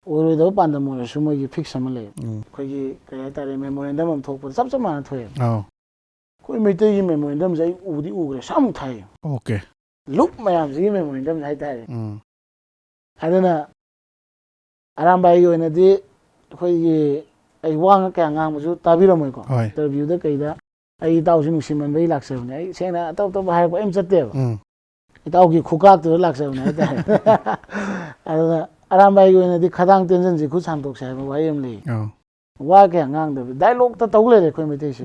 ꯑꯣꯏꯔꯣꯏꯗꯕ ꯄꯥꯟꯗꯝ ꯑꯣꯏꯔꯁꯨ ꯃꯣꯏꯒꯤ ꯐꯤꯛꯁ ꯑꯃ ꯂꯩ ꯑꯩꯈꯣꯏꯒꯤ ꯀꯩ ꯍꯥꯏꯇꯥꯔꯦ ꯃꯦꯃꯣꯔꯦꯟꯗꯝ ꯑꯃ ꯊꯣꯛꯄꯗ ꯆꯞ ꯃꯥꯟꯅ ꯊꯣꯛꯑꯦꯕ ꯑꯩꯈꯣꯏ ꯃꯩꯇꯩꯒꯤ ꯃꯦꯃꯣꯔꯦꯟꯗꯝꯁꯦ ꯑꯩ ꯎꯈ꯭ꯔꯦ ꯁꯥꯃꯨꯛ ꯊꯥꯏ ꯂꯨꯞ ꯃꯌꯥꯝꯁꯤꯒꯤ ꯃꯦꯃꯣꯔꯦꯟꯗꯝ ꯍꯥꯏꯇꯥꯔꯦ ꯑꯗꯨꯅ ꯑꯔꯥꯝꯕꯥꯏꯒꯤ ꯑꯣꯏꯅꯗꯤ ꯑꯩꯈꯣꯏꯒꯤ ꯑꯩ ꯋꯥ ꯀꯌꯥ ꯉꯥꯡꯕꯁꯨ ꯇꯥꯕꯤꯔꯝꯃꯣꯏꯀꯣ ꯏꯟꯇꯔꯚ꯭ꯌꯨꯗ ꯀꯩꯗ ꯑꯩ ꯏꯇꯥꯎꯁꯤ ꯅꯨꯡꯁꯤꯃꯟꯕꯒꯤ ꯂꯥꯛꯆꯕꯅꯦ ꯑꯩ ꯁꯦꯡꯅ ꯑꯇꯣꯞꯄ ꯍꯥꯏꯔꯛꯄ ꯑꯝ ꯆꯠꯇꯦꯕ ꯏꯇꯥꯎꯒꯤ ꯈꯨꯀꯥꯛꯇꯨꯗ ꯂꯥꯛꯆꯕꯅꯦ ꯍꯥꯏꯇꯥꯔꯦ ꯑꯗꯨꯅ ꯑꯔꯥꯝꯕꯥꯏꯒꯤ ꯑꯣꯏꯅꯗꯤ ꯈꯗꯥꯡ ꯇꯦꯟꯖꯟꯁꯤ ꯈꯨꯠ ꯁꯥꯡꯗꯣꯛꯁꯦ ꯍꯥꯏꯕ ꯋꯥꯍꯩ ꯑꯃ ꯂꯩ ꯋꯥ ꯀꯌꯥ ꯉꯥꯡꯗꯕ ꯗꯥꯏꯂꯣꯛꯇ ꯇꯧ ꯂꯩꯔꯦ ꯑꯩꯈꯣꯏ ꯃꯩꯇꯩꯁꯦ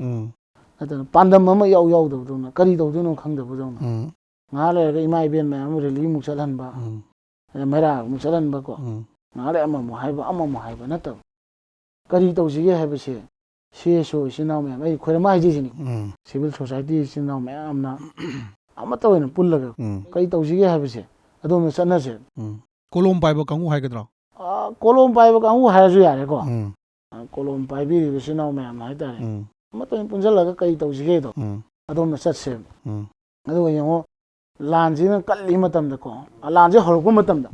ꯅꯠꯇꯅ ꯄꯥꯟꯗꯝ ꯑꯃ ꯌꯥꯎꯗꯕꯗꯧꯅ ꯀꯔꯤ ꯇꯧꯗꯣꯏꯅꯣ ꯈꯪꯗꯕꯗꯧꯅ ꯉꯥꯏꯍꯥꯛ ꯂꯩꯔꯒ ꯏꯃꯥ ꯏꯕꯦꯟ ꯃꯌꯥꯝ ꯑꯃ ꯔꯦꯂꯤꯃꯨꯛ ꯆꯠꯍꯟꯕ ꯃꯩꯔꯥꯃꯨꯛ ꯆꯠꯍꯟꯕꯀꯣ ngale ama mo haiba natab kari tawsige haibase seso sinau me ai khoirama haiji sini civil society sinau me amna ama tawena pullaga kari tawsige haibase adom sanase kolom paiba kangu haigadra kolom paiba kangu haisu yare ko kolom paibi sinau me amna haitare ama to punjalaga kari tawsige do adom satse ado yango lanjina kalli matamda ko lanje horku matamda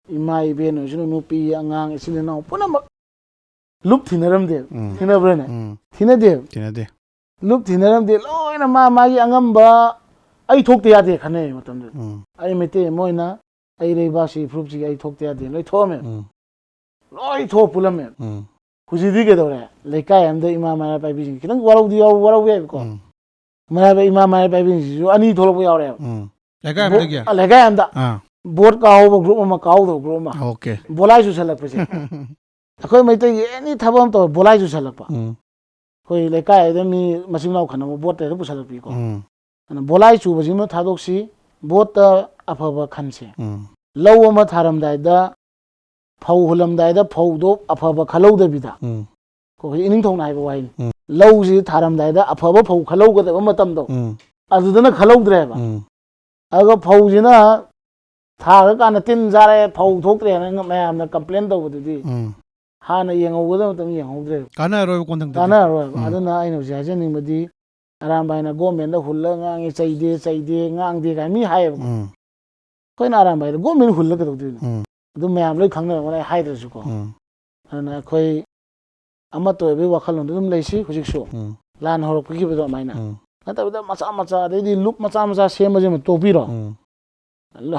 ima ibeno jino nupi angang isilina punama lup thinaramde thinabrane thinade lup thinaramde loina magi angamba ai thokte yade khane matamda ai mete moina ai reibasi frupji ai thokte yade loi thome loi tho pulame hujidi ke dore lekai amde ima mara pai bi kitang warau ye ko mara ima mara pai bi ju ani tholo yaure lekai amde kya lekai amda board ka ho group ma ka ho group ma okay bolai su salak pese akhoi mai tai any thabam to bolai su salak pa khoi lekai de mi masimnau khana board te bu salak pi ko ana bolai su baji ma thadok si board ta afaba khanse law ma tharam dai da phau hulam dai da phau do afaba khalau da bida ko ining thong nai ba wai law ji tharam dai da afaba phau khalau ga da matam do adudana khalau dre ba aga phau jina thar kana tin jare phau thoktre na mayam na complain tawbudi hana yengowda tam yengowdre kana roi kontang kana roi aduna aino jaje nimadi aram baina government da hulla ngangi chaide ngangde ga mi haye koina aram baina government hulla ka tawdi adu mayam loi khangna ngora haidra su ko ana khoi ama to be wakhalon dum leisi hujik so lan horok ki bedo maina natabda macha de loop macha semaje ma topiro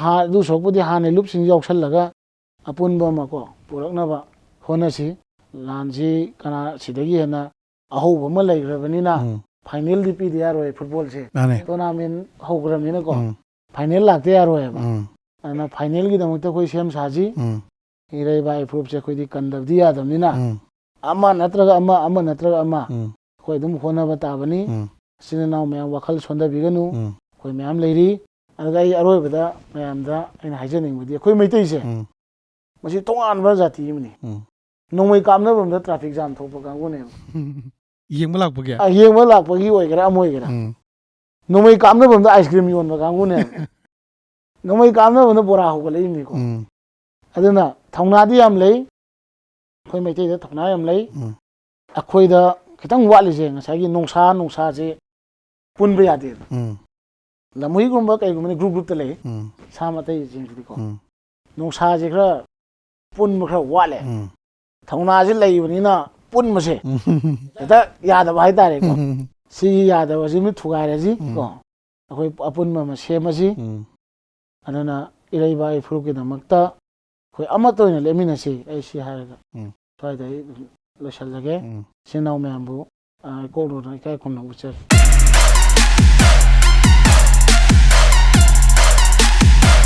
ha du sokpudi ha ne loop sing yoksal laga apunba ma ko purakna ba honasi lanji kana sidagi hena aho bama laigrabani na final di pi dia roi football se tournament hogramina ko final lakte yaroi ba ana final gi damukta koi sem saji irei bai proof se koi di kandab dia damina ama natraga ama koi dum hona ba tabani sinanaw me wakhal sonda biganu koi mayam leiri agai aroi bada mayam da ina haijening budi koi meitai se masi tongan ba jati imni nongmai kamna bam da traffic jam thokpa kangu ne yeng malak pagya yeng malak pagi oi gara amoi gara nongmai kamna bam da ice cream yon ba kangu ne nongmai kamna bam da bora ho ga lei mi ko aduna thongna di yam lei koi meitai da thongna yam lei akhoi da kitang watli je ngasai gi nongsa je punba yade lamui gumba kai gumne group ta lei sama tai jing di ko nongsa je khra pun ma khra wale thongna je lei bani na pun ma se da yada bai tare ko si yada wa ji mi thugai ra ji ko akhoi apun ma se ma ji anana irei bai furu ke damakta khoi ama to ne lemina si ai si ha ga thai dai lo shal lage sinau me ambu ko ro kai kon no ucher